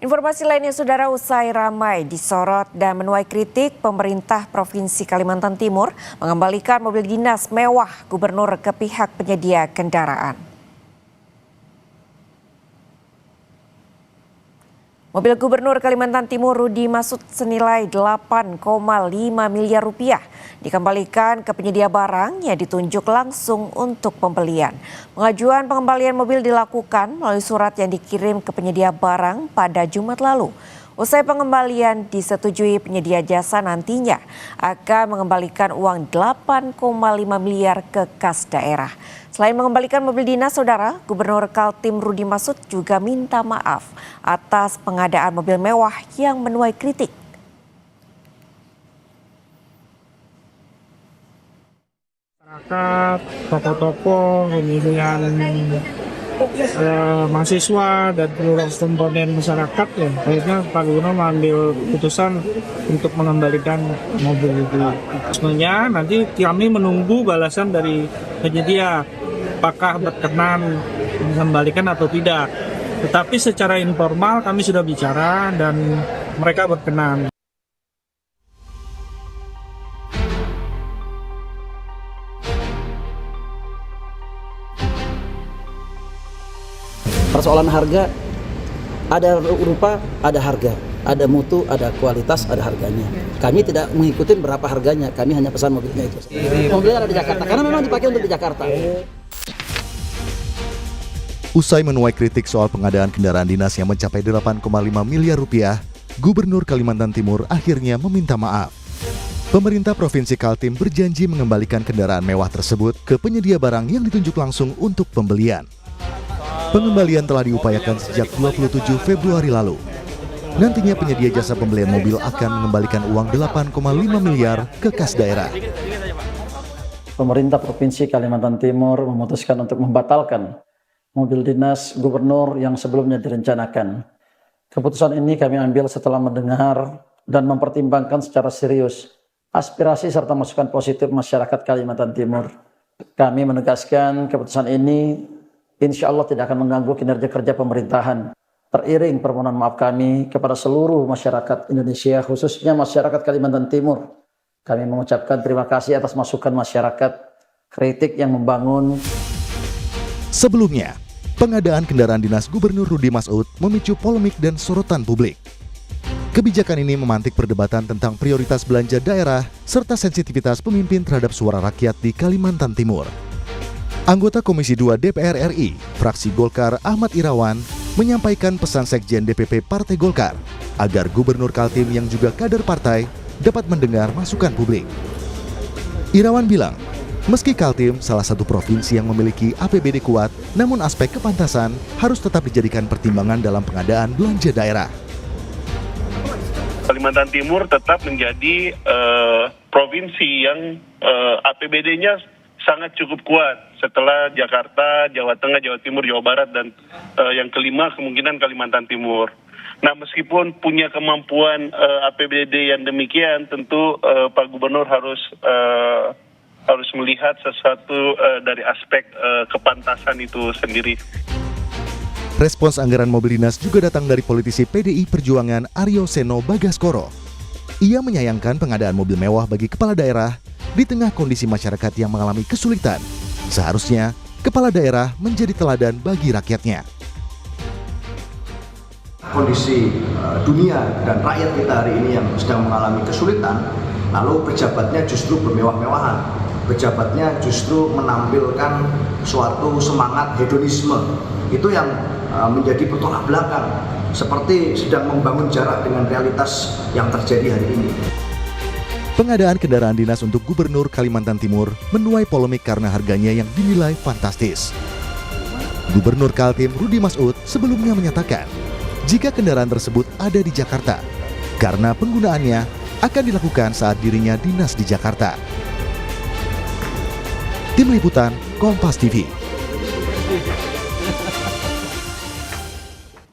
Informasi lainnya, saudara, usai ramai disorot dan menuai kritik, pemerintah Provinsi Kalimantan Timur mengembalikan mobil dinas mewah gubernur ke pihak penyedia kendaraan. Mobil Gubernur Kalimantan Timur Rudi Masud senilai 8,5 miliar rupiah dikembalikan ke penyedia barang yang ditunjuk langsung untuk pembelian. Pengajuan pengembalian mobil dilakukan melalui surat yang dikirim ke penyedia barang pada Jumat lalu. Usai pengembalian disetujui, penyedia jasa nantinya akan mengembalikan uang 8,5 miliar ke kas daerah. Selain mengembalikan mobil dinas, saudara, Gubernur Kaltim Rudi Masud juga minta maaf atas pengadaan mobil mewah yang menuai kritik. Masyarakat, toko-toko, kemudian mahasiswa dan seluruh komponen masyarakat, ya akhirnya Pak Gubernur mengambil keputusan untuk mengembalikan mobil itu. Sebenarnya nanti kami menunggu balasan dari penyedia apakah berkenan mengembalikan atau tidak. Tetapi secara informal kami sudah bicara dan mereka berkenan. Persoalan harga, ada rupa, ada harga, ada mutu, ada kualitas, ada harganya. Kami tidak mengikuti berapa harganya, kami hanya pesan mobilnya itu. Mobilnya ada di Jakarta, karena memang dipakai untuk di Jakarta. Usai menuai kritik soal pengadaan kendaraan dinas yang mencapai 8,5 miliar rupiah, Gubernur Kalimantan Timur akhirnya meminta maaf. Pemerintah Provinsi Kaltim berjanji mengembalikan kendaraan mewah tersebut ke penyedia barang yang ditunjuk langsung untuk pembelian. Pengembalian telah diupayakan sejak 27 Februari lalu. Nantinya penyedia jasa pembelian mobil akan mengembalikan uang 8,5 miliar ke kas daerah. Pemerintah Provinsi Kalimantan Timur memutuskan untuk membatalkan mobil dinas gubernur yang sebelumnya direncanakan. Keputusan ini kami ambil setelah mendengar dan mempertimbangkan secara serius aspirasi serta masukan positif masyarakat Kalimantan Timur. Kami menegaskan keputusan ini insya Allah tidak akan mengganggu kinerja kerja pemerintahan. Teriring permohonan maaf kami kepada seluruh masyarakat Indonesia, khususnya masyarakat Kalimantan Timur. Kami mengucapkan terima kasih atas masukan masyarakat, kritik yang membangun. Sebelumnya, pengadaan kendaraan dinas Gubernur Rudi Masud memicu polemik dan sorotan publik. Kebijakan ini memantik perdebatan tentang prioritas belanja daerah serta sensitivitas pemimpin terhadap suara rakyat di Kalimantan Timur. Anggota Komisi 2 DPR RI, fraksi Golkar Ahmad Irawan, menyampaikan pesan Sekjen DPP Partai Golkar agar Gubernur Kaltim yang juga kader partai dapat mendengar masukan publik. Irawan bilang, meski Kaltim salah satu provinsi yang memiliki APBD kuat, namun aspek kepantasan harus tetap dijadikan pertimbangan dalam pengadaan belanja daerah. Kalimantan Timur tetap menjadi provinsi yang APBD-nya sangat cukup kuat setelah Jakarta, Jawa Tengah, Jawa Timur, Jawa Barat, dan yang kelima kemungkinan Kalimantan Timur. Nah, meskipun punya kemampuan APBD yang demikian, tentu Pak Gubernur harus melihat sesuatu dari aspek kepantasan itu sendiri. Respons anggaran mobil dinas juga datang dari politisi PDI Perjuangan Aryo Seno Bagaskoro. Ia menyayangkan pengadaan mobil mewah bagi kepala daerah di tengah kondisi masyarakat yang mengalami kesulitan. Seharusnya kepala daerah menjadi teladan bagi rakyatnya. Kondisi dunia dan rakyat kita hari ini yang sedang mengalami kesulitan, lalu pejabatnya justru bermewah-mewahan. Pejabatnya justru menampilkan suatu semangat hedonisme. Itu yang menjadi bertolak belakang, seperti sedang membangun jarak dengan realitas yang terjadi hari ini. Pengadaan kendaraan dinas untuk Gubernur Kalimantan Timur menuai polemik karena harganya yang dinilai fantastis. Gubernur Kaltim Rudi Masud sebelumnya menyatakan, jika kendaraan tersebut ada di Jakarta, karena penggunaannya akan dilakukan saat dirinya dinas di Jakarta. Tim Liputan Kompas TV.